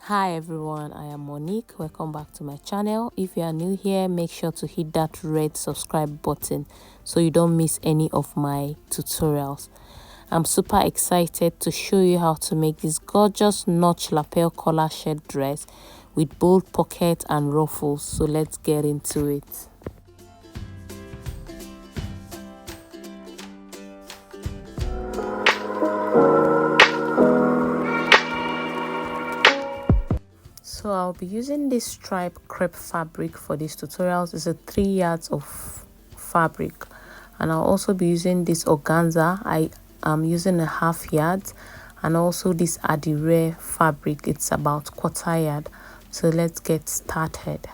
Hi everyone, I am Monique. Welcome back to my channel. If you are new here, make sure to hit that red subscribe button so you don't miss any of my tutorials. I'm super excited to show you how to make this gorgeous Notch Lapel collar shirt dress with bold pocket and ruffles. So let's get into it. So I'll be using this stripe crepe fabric for these tutorials. It's a 3 yards of fabric, and I'll also be using this organza. I am using a 1/2 yard, and also this adire fabric. It's about 1/4 yard. So let's get started.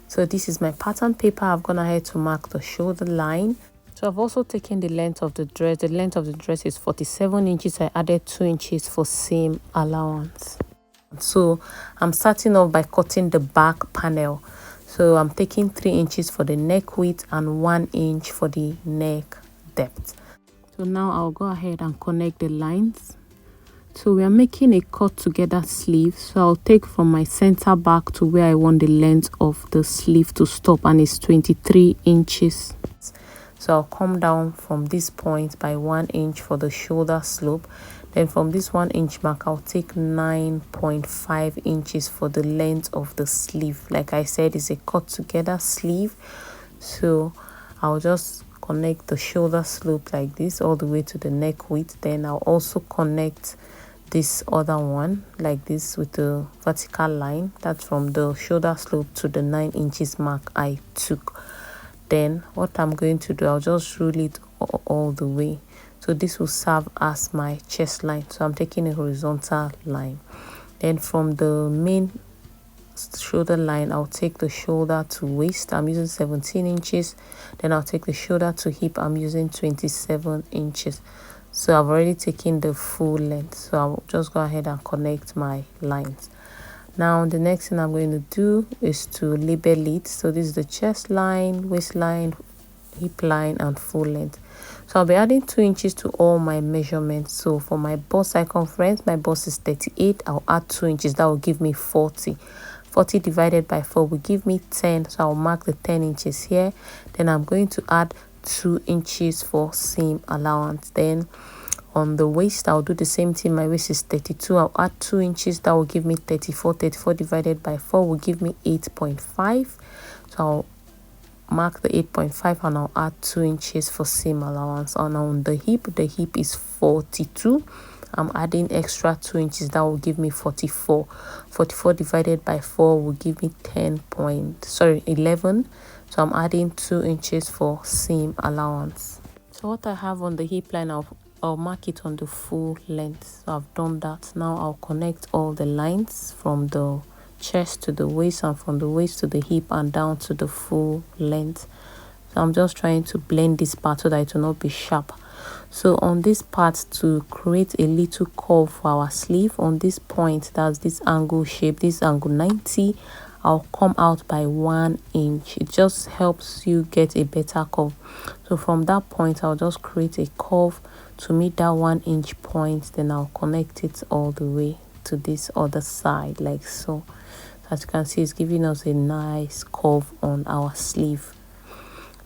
So this is my pattern paper. I've gone ahead to mark the shoulder line. So I've also taken the length of the dress. The length of the dress is 47 inches. I added 2 inches for seam allowance. So I'm starting off by cutting the back panel. So I'm taking 3 inches for the neck width and 1 inch for the neck depth. So now I'll go ahead and connect the lines. So we are making a cut together sleeve. So I'll take from my center back to where I want the length of the sleeve to stop, and it's 23 inches. So I'll come down from this point by 1 inch for the shoulder slope. Then from this 1 inch mark, I'll take 9.5 inches for the length of the sleeve. Like I said, it's a cut together sleeve. So I'll just connect the shoulder slope like this all the way to the neck width. Then I'll also connect this other one like this with the vertical line. That's from the shoulder slope to the 9 inches mark I took. Then what I'm going to do, I'll just rule it all the way. So this will serve as my chest line. So I'm taking a horizontal line. Then from the main shoulder line, I'll take the shoulder to waist. I'm using 17 inches. Then I'll take the shoulder to hip. I'm using 27 inches. So I've already taken the full length. So I'll just go ahead and connect my lines. Now the next thing I'm going to do is to label it. So this is the chest line, waistline, hip line, and full length. So I'll be adding 2 inches to all my measurements. So for my bust circumference, my bust is 38. I'll add 2 inches. That will give me 40. 40 divided by 4 will give me 10. So I'll mark the 10 inches here. Then I'm going to add 2 inches for seam allowance. Then on the waist, I'll do the same thing. My waist is 32. I'll add 2 inches. That will give me 34. 34 divided by 4 will give me 8.5. So I'll mark the 8.5 and I'll add 2 inches for seam allowance. And on the hip is 42. I'm adding extra 2 inches. That will give me 44. 44 divided by 4 will give me 11. So I'm adding 2 inches for seam allowance. So what I have on the hip line, I'll mark it on the full length. So I've done that. Now I'll connect all the lines from the chest to the waist and from the waist to the hip and down to the full length. So I'm just trying to blend this part so that it will not be sharp. So on this part, to create a little curve for our sleeve, on this point, that's this angle shape, this angle 90, I'll come out by 1 inch. It just helps you get a better curve. So from that point, I'll just create a curve to meet that 1 inch point. Then I'll connect it all the way to this other side like so. As you can see, it's giving us a nice curve on our sleeve.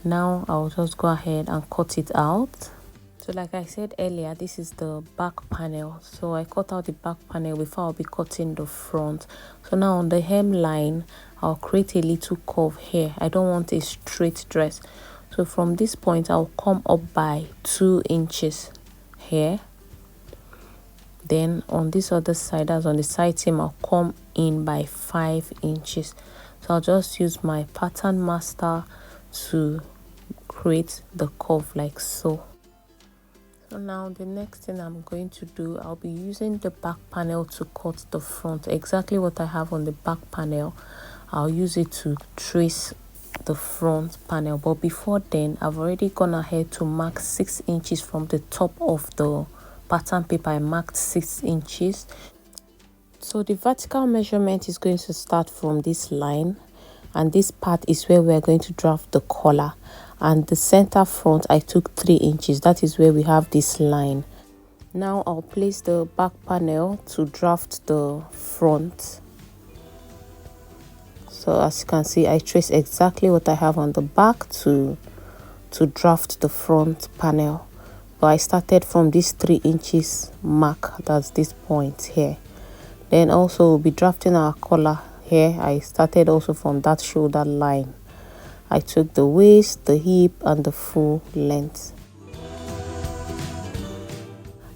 Now I'll just go ahead and cut it out. So like I said earlier, this is the back panel. So I cut out the back panel before I'll be cutting the front. So now on the hemline, I'll create a little curve here. I don't want a straight dress. So from this point, I'll come up by 2 inches here. Then on this other side, as on the side seam, I'll come in by 5 inches. So I'll just use my pattern master to create the curve like so. So now the next thing I'm going to do, I'll be using the back panel to cut the front. Exactly what I have on the back panel, I'll use it to trace the front panel. But before then, I've already gone ahead to mark 6 inches from the top of the pattern paper. I marked 6 inches. So the vertical measurement is going to start from this line, and this part is where we're going to draft the collar. And the center front, I took 3 inches. That is where we have this line. Now I'll place the back panel to draft the front. So as you can see, I trace exactly what I have on the back to draft the front panel. But I started from this 3 inches mark, that's this point here. Then also we'll be drafting our collar here. I started also from that shoulder line. I took the waist, the hip, and the full length.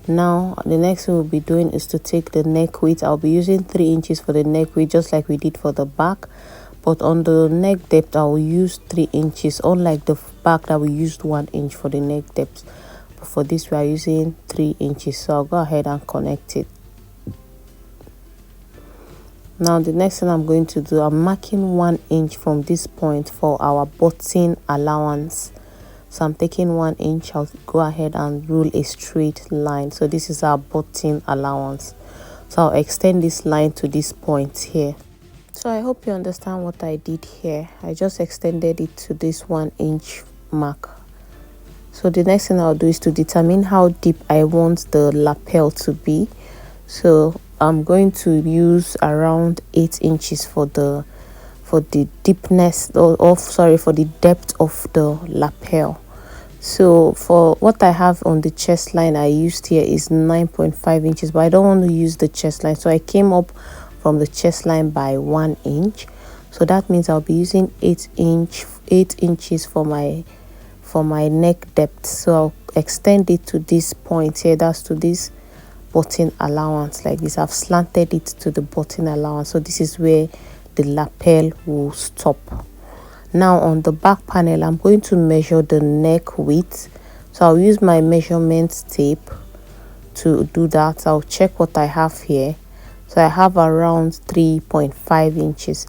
Now the next thing we'll be doing is to take the neck width. I'll be using 3 inches for the neck width, just like we did for the back, but on the neck depth I will use 3 inches, unlike the back that we used 1 inch for the neck depth. But for this we are using 3 inches, so I'll go ahead and connect it. Now the next thing I'm going to do, I'm marking 1 inch from this point for our button allowance. So I'm taking 1 inch, I'll go ahead and rule a straight line. So this is our button allowance. So I'll extend this line to this point here. So I hope you understand what I did here. I just extended it to this 1 inch mark. So the next thing I'll do is to determine how deep I want the lapel to be. So I'm going to use around 8 inches for the deepness for the depth of the lapel. So for what I have on the chest line I used here is 9.5 inches, but I don't want to use the chest line, so I came up from the chest line by 1 inch. So that means I'll be using 8 inches for my neck depth. So I'll extend it to this point here, that's to this button allowance like this. I've slanted it to the button allowance, so this is where the lapel will stop. Now on the back panel I'm going to measure the neck width, so I'll use my measurement tape to do that. I'll check what I have here. So I have around 3.5 inches.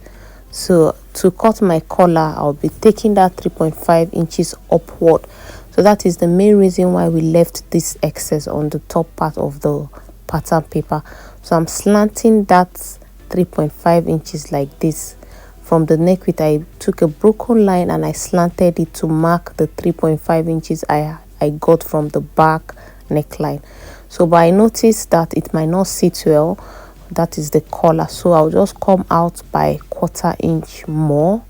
So to cut my collar I'll be taking that 3.5 inches upward. So that is the main reason why we left this excess on the top part of the pattern paper. So I'm slanting that 3.5 inches like this. From the neck width I took a broken line and I slanted it to mark the 3.5 inches I got from the back neckline. So but I noticed that it might not sit well, that is the collar, so I'll just come out by 1/4 inch more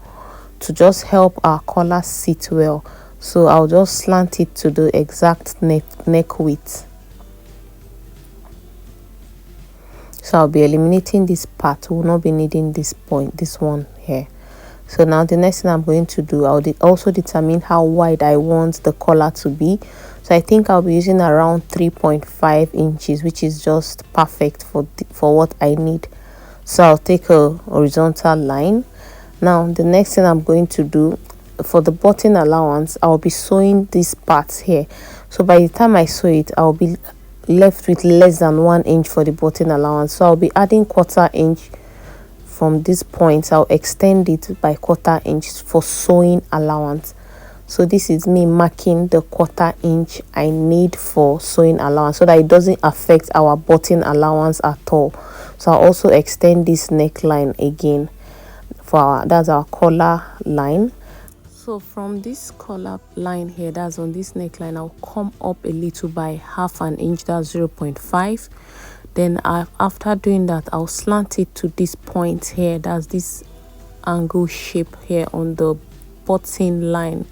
to just help our collar sit well. So I'll just slant it to the exact neck width. So I'll be eliminating this part. We'll not be needing this point, this one here. So now the next thing I'm going to do, I'll also determine how wide I want the collar to be. So I think I'll be using around 3.5 inches, which is just perfect for what I need. So I'll take a horizontal line. Now the next thing I'm going to do, for the button allowance I'll be sewing these parts here. So by the time I sew it I'll be left with less than 1 inch for the button allowance. So I'll be adding 1/4 inch from this point. I'll extend it by 1/4 inch for sewing allowance. So this is me marking the 1/4 inch I need for sewing allowance, so that it doesn't affect our button allowance at all. So I'll also extend this neckline again for that's our collar line. So from this collar line here, that's on this neckline, I'll come up a little by 1/2 inch, that's 0.5. Then after doing that I'll slant it to this point here, that's this angle shape here on the button line.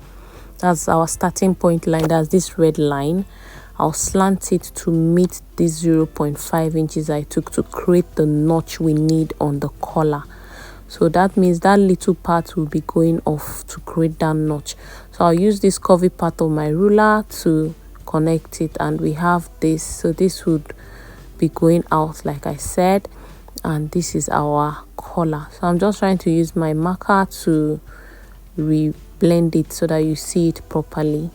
That's our starting point line, that's this red line. I'll slant it to meet this 0.5 inches I took to create the notch we need on the collar. So that means that little part will be going off to create that notch. So I'll use this curvy part of my ruler to connect it, and we have this. So this would be going out like I said, and this is our collar. So I'm just trying to use my marker to blend it so that you see it properly.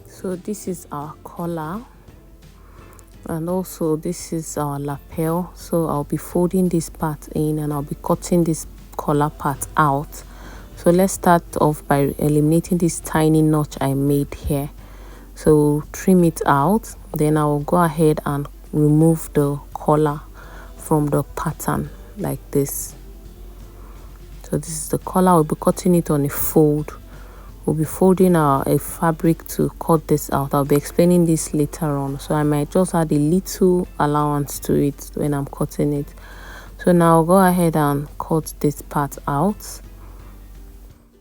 So this is our collar, and also this is our lapel. So I'll be folding this part in and I'll be cutting this collar part out. So let's start off by eliminating this tiny notch I made here. So trim it out, then I will go ahead and remove the collar from the pattern like this. So this is the collar. I'll be cutting it on a fold we'll be folding a fabric to cut this out. I'll be explaining this later on, so I might just add a little allowance to it when I'm cutting it. So now I'll go ahead and cut this part out.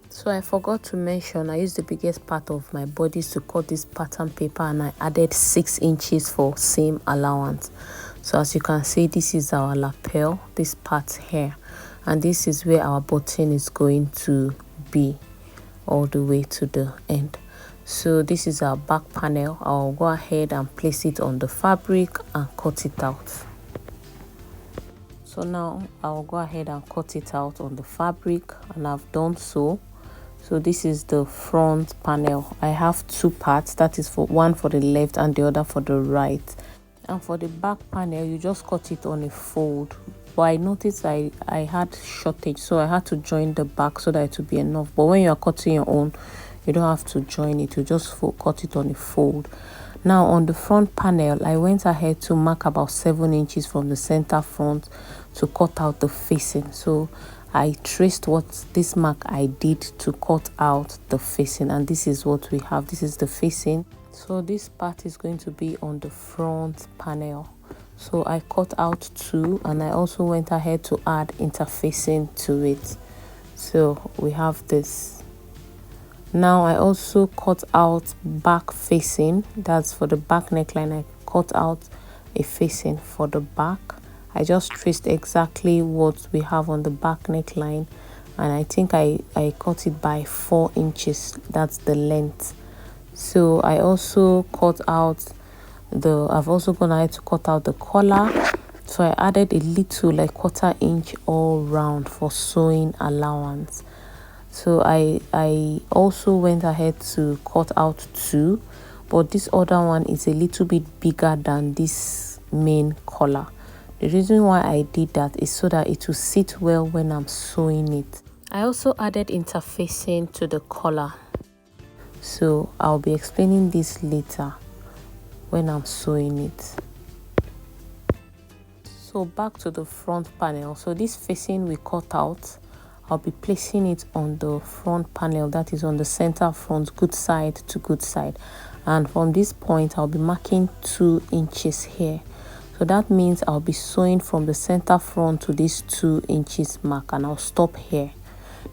So I forgot to mention, I used the biggest part of my bodice to cut this pattern paper, and I added 6 inches for same allowance. So as you can see, this is our lapel, this part here, and this is where our button is going to be all the way to the end. So this is our back panel. I'll go ahead and place it on the fabric and cut it out. So now I'll go ahead and cut it out on the fabric, and I've done so. So this is the front panel. I have 2 parts, that is for one for the left and the other for the right. And for the back panel, you just cut it on a fold. But I noticed I had shortage, so I had to join the back so that it would be enough. But when you are cutting your own, you don't have to join it, you just cut it on a fold. Now on the front panel, I went ahead to mark about 7 inches from the center front to cut out the facing. So I traced what this mark I did to cut out the facing, and this is what we have. This is the facing. So this part is going to be on the front panel. So I cut out 2, and I also went ahead to add interfacing to it. So we have this. Now I also cut out back facing, that's for the back neckline. I cut out a facing for the back. I just traced exactly what we have on the back neckline, and I think I cut it by 4 inches, that's the length. So I also cut out I've also gone ahead to cut out the collar. So I added a little, like 1/4 inch all round for sewing allowance. So I also went ahead to cut out 2, but this other one is a little bit bigger than this main collar. The reason why I did that is so that it will sit well when I'm sewing it. I also added interfacing to the collar, so I'll be explaining this later when I'm sewing it. So back to the front panel. So this facing we cut out, I'll be placing it on the front panel, that is on the center front, good side to good side. And from this point, I'll be marking 2 inches here. So that means I'll be sewing from the center front to this 2 inches mark, and I'll stop here.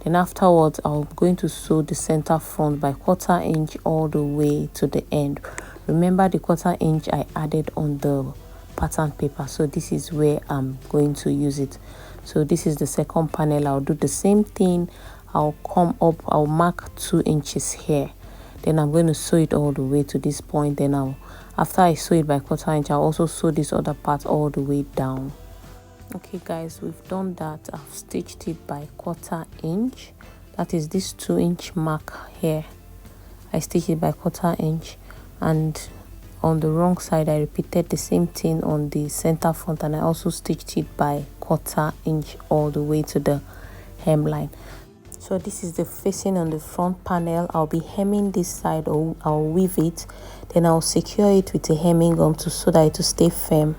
Then afterwards, I'm going to sew the center front by 1/4 inch all the way to the end. Remember the 1/4 inch I added on the pattern paper, so this is where I'm going to use it. So this is the second panel. I'll do the same thing. I'll come up, I'll mark 2 inches here. Then I'm going to sew it all the way to this point. Then after I sew it by 1/4 inch, I'll also sew this other part all the way down. Okay guys, we've done that. I've stitched it by 1/4 inch. That is this 2 inch mark here. I stitched it by 1/4 inch, and on the wrong side I repeated the same thing on the center front, and I also stitched it by 1/4 inch all the way to the hemline. So this is the facing on the front panel. I'll be hemming this side, or I'll weave it, then I'll secure it with a hemming gum so that it will stay firm.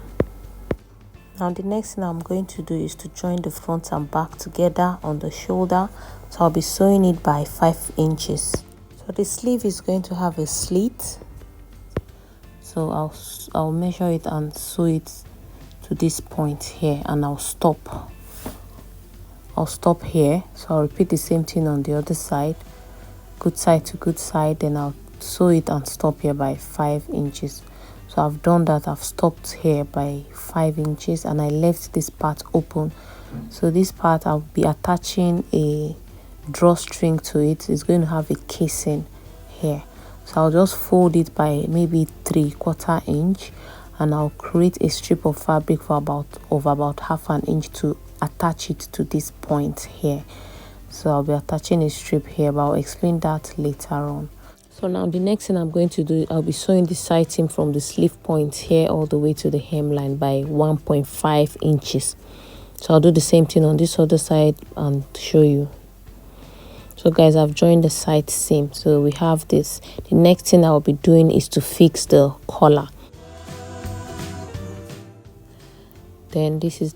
Now the next thing I'm going to do is to join the front and back together on the shoulder. So I'll be sewing it by 5 inches. So the sleeve is going to have a slit. So I'll measure it and sew it to this point here, and I'll stop here. So I'll repeat the same thing on the other side, good side to good side. Then I'll sew it and stop here by 5 inches. So I've done that. I've stopped here by 5 inches, and I left this part open. So this part, I'll be attaching a drawstring to it. It's going to have a casing here. So I'll just fold it by maybe 3/4 inch, and I'll create a strip of fabric for about 1/2 inch to attach it to this point here. So I'll be attaching a strip here, but I'll explain that later on. So now the next thing I'm going to do, I'll be sewing the side seam from the sleeve point here all the way to the hemline by 1.5 inches. So I'll do the same thing on this other side and show you. So guys, I've joined the side seam. So we have this. The next thing I'll be doing is to fix the collar. Then this is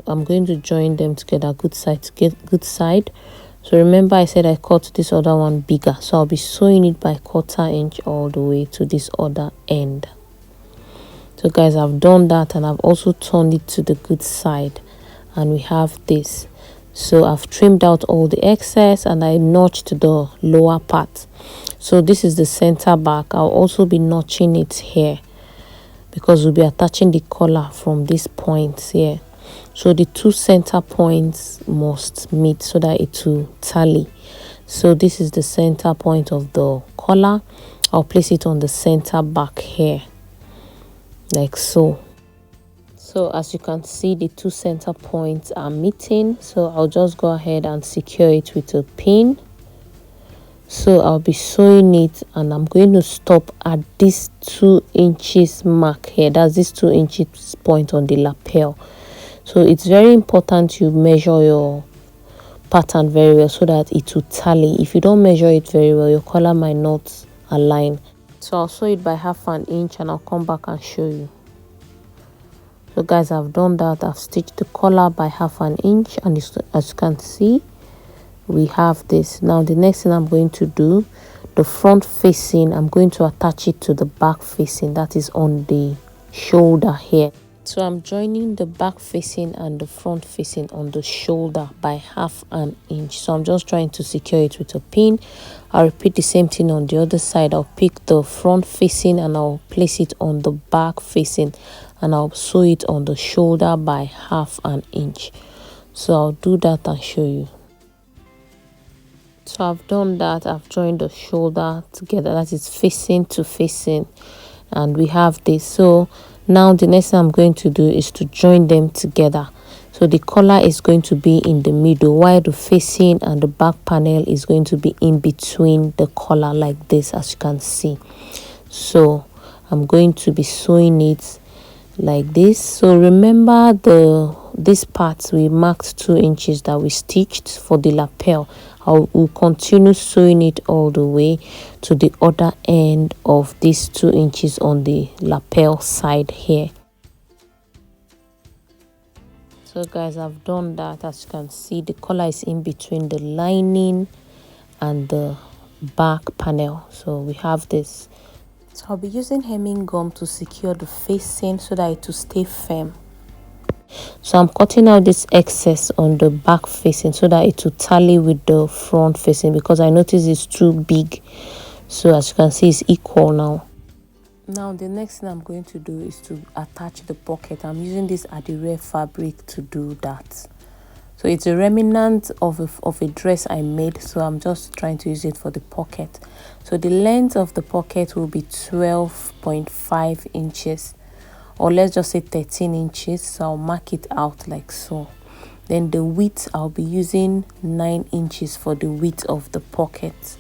I'm going to join them together, good side to get good side. So remember I said I cut this other one bigger, so I'll be sewing it by 1/4 inch all the way to this other end. So guys, I've done that, and I've also turned it to the good side, and we have this. So I've trimmed out all the excess, and I notched the lower part. So this is the center back. I'll also be notching it here because we'll be attaching the collar from this point here. So the two center points must meet so that it will tally. So this is the center point of the collar. I'll place it on the center back here, like so. So as you can see, the two center points are meeting, so I'll just go ahead and secure it with a pin. So I'll be sewing it, and I'm going to stop at this 2 inches mark here. That's this 2 inches point on the lapel. So it's very important you measure your pattern very well so that it will tally. If you don't measure it very well, your collar might not align. So I'll sew it by 1/2 inch, and I'll come back and show you. So guys, I've done that. I've stitched the collar by 1/2 inch, and as you can see, we have this. Now the next thing I'm going to do, the front facing, I'm going to attach it to the back facing, that is on the shoulder here. So I'm joining the back facing and the front facing on the shoulder by 1/2 inch. So I'm just trying to secure it with a pin. I'll repeat the same thing on the other side. I'll pick the front facing and I'll place it on the back facing, and I'll sew it on the shoulder by 1/2 inch. So I'll do that and show you. So I've done that. I've joined the shoulder together, that is facing to facing, and we have this. So now the next thing I'm going to do is to join them together. So the collar is going to be in the middle, while the facing and the back panel is going to be in between the collar, like this, as you can see. So I'm going to be sewing it like this. So remember this part we marked 2 inches that we stitched for the lapel. I will continue sewing it all the way to the other end of these 2 inches on the lapel side here. So guys, I've done that. As you can see, the collar is in between the lining and the back panel. So we have this. So I'll be using hemming gum to secure the facing so that it will stay firm. So I'm cutting out this excess on the back facing so that it will tally with the front facing, because I notice it's too big. So as you can see, it's equal now. Now the next thing I'm going to do is to attach the pocket. I'm using this Adire fabric to do that. So it's a remnant of a dress I made, so I'm just trying to use it for the pocket. So the length of the pocket will be 12.5 inches, or let's just say 13 inches. So I'll mark it out like so. Then the width, I'll be using 9 inches for the width of the pocket,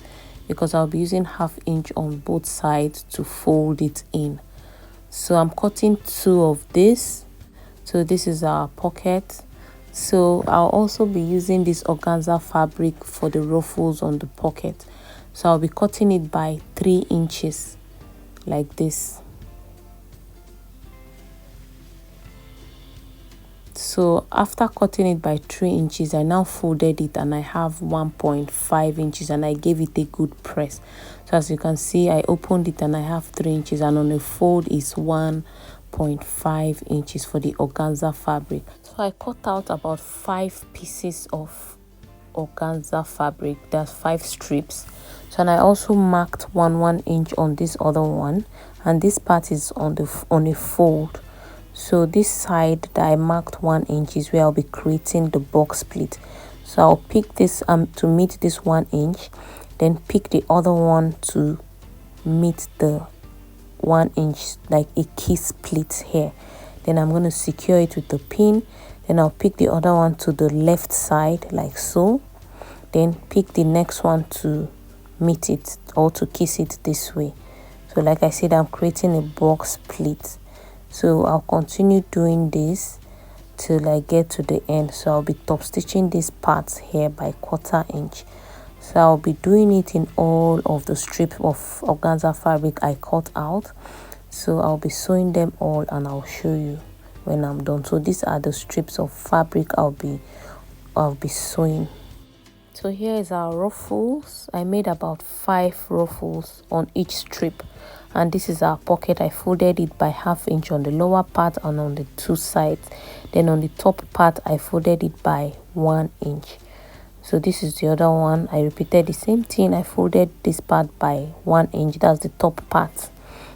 because I'll be using 1/2 inch on both sides to fold it in. So I'm cutting 2 of this. So this is our pocket. So I'll also be using this organza fabric for the ruffles on the pocket. So I'll be cutting it by 3 inches like this. So after cutting it by 3 inches, I now folded it, and I have 1.5 inches, and I gave it a good press. So as you can see, I opened it and I have 3 inches, and on a fold is 1.5 inches for the organza fabric. So I cut out about 5 pieces of organza fabric. There's 5 strips. So, and I also marked 1 inch on this other one, and this part is on a fold. So this side that I marked 1 inch is where I'll be creating the box split. So I'll pick this to meet this 1 inch, then pick the other one to meet the 1 inch, like a key split here. Then I'm going to secure it with the pin. Then I'll pick the other one to the left side like so. Then pick the next one to meet it, or to kiss it this way. So like I said, I'm creating a box split. So I'll continue doing this till I get to the end. So I'll be top stitching these parts here by 1/4 inch. So I'll be doing it in all of the strips of organza fabric I cut out. So I'll be sewing them all, and I'll show you when I'm done. So these are the strips of fabric I'll be sewing. So here is our ruffles. I made about 5 ruffles on each strip, and this is our pocket. I folded it by 1/2 inch on the lower part and on the 2 sides. Then on the top part I folded it by 1 inch. So this is the other one. I repeated the same thing. I folded this part by 1 inch. That's the top part.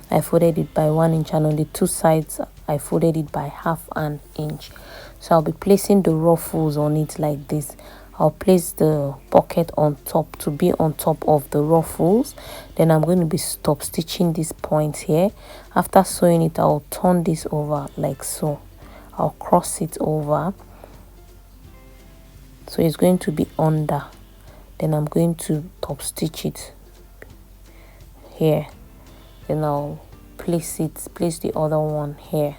I folded it by 1 inch, and on the 2 sides I folded it by 1/2 inch. So I'll be placing the ruffles on it like this. I'll place the pocket on top to be on top of the ruffles. Then I'm going to be stop stitching this point here. After sewing it, I'll turn this over like so. I'll cross it over, so it's going to be under. Then I'm going to top stitch it here. Then I'll place the other one here.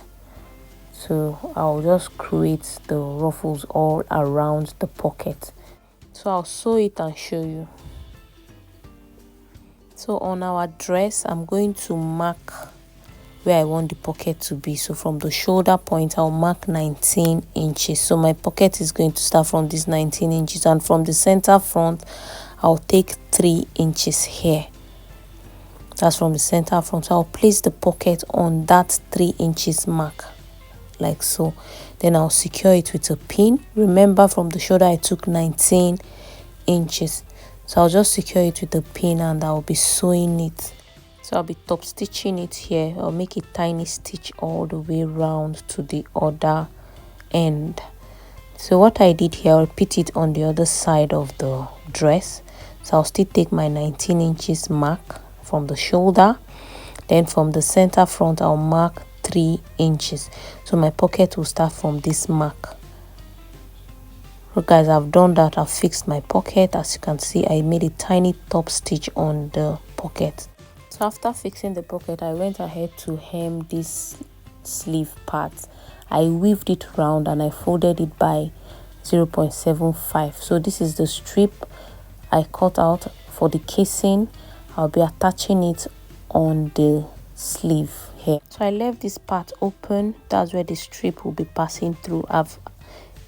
So I'll just create the ruffles all around the pocket. So I'll sew it and show you. So on our dress, I'm going to mark where I want the pocket to be. So from the shoulder point, I'll mark 19 inches. So my pocket is going to start from this 19 inches, and from the center front, I'll take 3 inches here. That's from the center front. So I'll place the pocket on that 3 inches mark like so. Then I'll secure it with a pin. Remember, from the shoulder I took 19 inches, so I'll just secure it with a pin and I'll be sewing it. So I'll be top stitching it here. I'll make a tiny stitch all the way round to the other end. So what I did here, I'll repeat it on the other side of the dress. So I'll still take my 19 inches mark from the shoulder. Then from the center front, I'll mark 3 inches. So my pocket will start from this mark. So guys, I've done that. I've fixed my pocket. As you can see, I made a tiny top stitch on the pocket. So after fixing the pocket, I went ahead to hem this sleeve part. I weaved it round and I folded it by 0.75. So this is the strip I cut out for the casing. I'll be attaching it on the sleeve here. So I left this part open. That's where the strip will be passing through. I've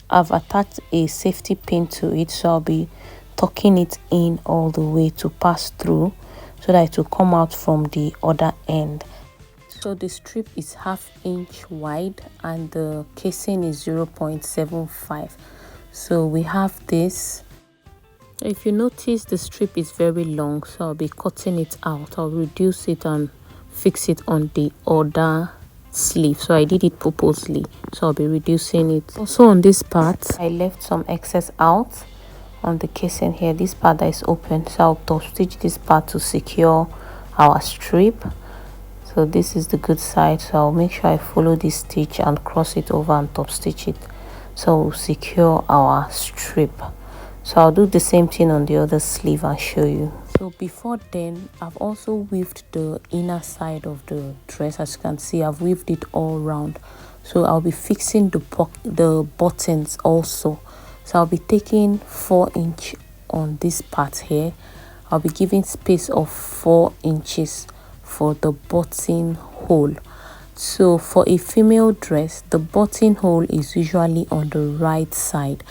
attached a safety pin to it, so I'll be tucking it in all the way to pass through, so that it will come out from the other end. So the strip is 1/2 inch wide and the casing is 0.75. So we have this. If you notice, the strip is very long, so I'll be cutting it out. I'll reduce it and fix it on the other sleeve. So I did it purposely, so I'll be reducing it. Also on this part, I left some excess out on the casing here. This part that is open, so I'll top stitch this part to secure our strip. So this is the good side, so I'll make sure I follow this stitch and cross it over and top stitch it, so we'll secure our strip. So I'll do the same thing on the other sleeve and show you. So before then, I've also weaved the inner side of the dress. As you can see, I've weaved it all around. So I'll be fixing the buttons also. So I'll be taking 4 inch on this part here. I'll be giving space of 4 inches for the buttonhole. So for a female dress, the buttonhole is usually on the right side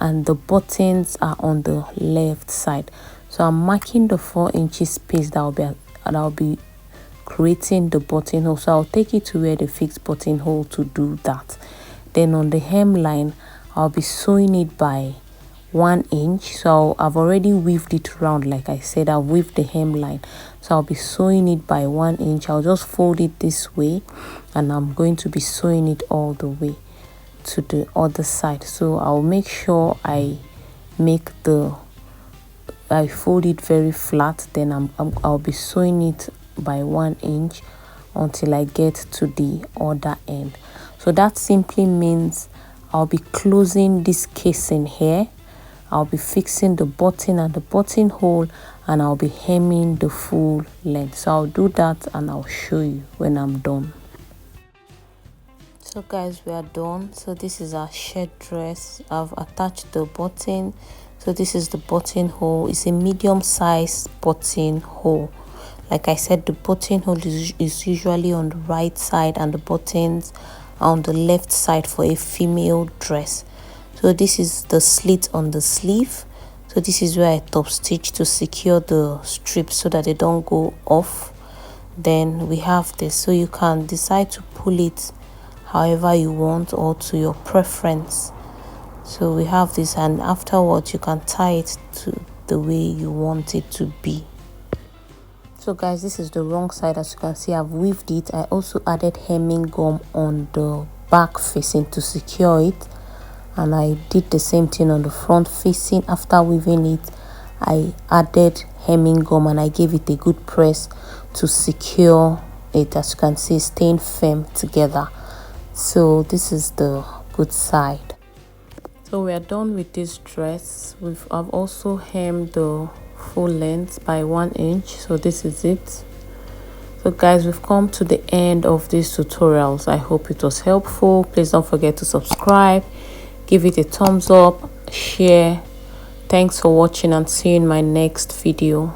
and the buttons are on the left side. So I'm marking the 4 inches space that I'll be creating the buttonhole. So I'll take it to where the fixed buttonhole to do that. Then on the hemline, I'll be sewing it by 1 inch. So I've already weaved it around. Like I said, I've weaved the hemline, so I'll be sewing it by 1 inch. I'll just fold it this way and I'm going to be sewing it all the way to the other side. So I'll make sure I fold it very flat. Then I'll be sewing it by 1 inch until I get to the other end. So that simply means I'll be closing this casing here. I'll be fixing the button and the buttonhole, and I'll be hemming the full length. So I'll do that and I'll show you when I'm done. So guys, we are done. So this is our shirt dress. I've attached the button. So this is the buttonhole. It's a medium size buttonhole. Like I said, the buttonhole is usually on the right side and the buttons are on the left side for a female dress. So this is the slit on the sleeve. So this is where I top stitch to secure the strips so that they don't go off. Then we have this, so you can decide to pull it however you want or to your preference. So we have this, and afterwards you can tie it to the way you want it to be. So guys, this is the wrong side. As you can see, I've weaved it. I also added hemming gum on the back facing to secure it, and I did the same thing on the front facing. After weaving it, I added hemming gum and I gave it a good press to secure it. As you can see, staying firm together. So this is the good side. So we are done with this dress. I've also hemmed the full length by 1 inch. So this is it. So guys, we've come to the end of these tutorials. I hope it was helpful. Please don't forget to subscribe, give it a thumbs up, share. Thanks for watching, and see you in my next video.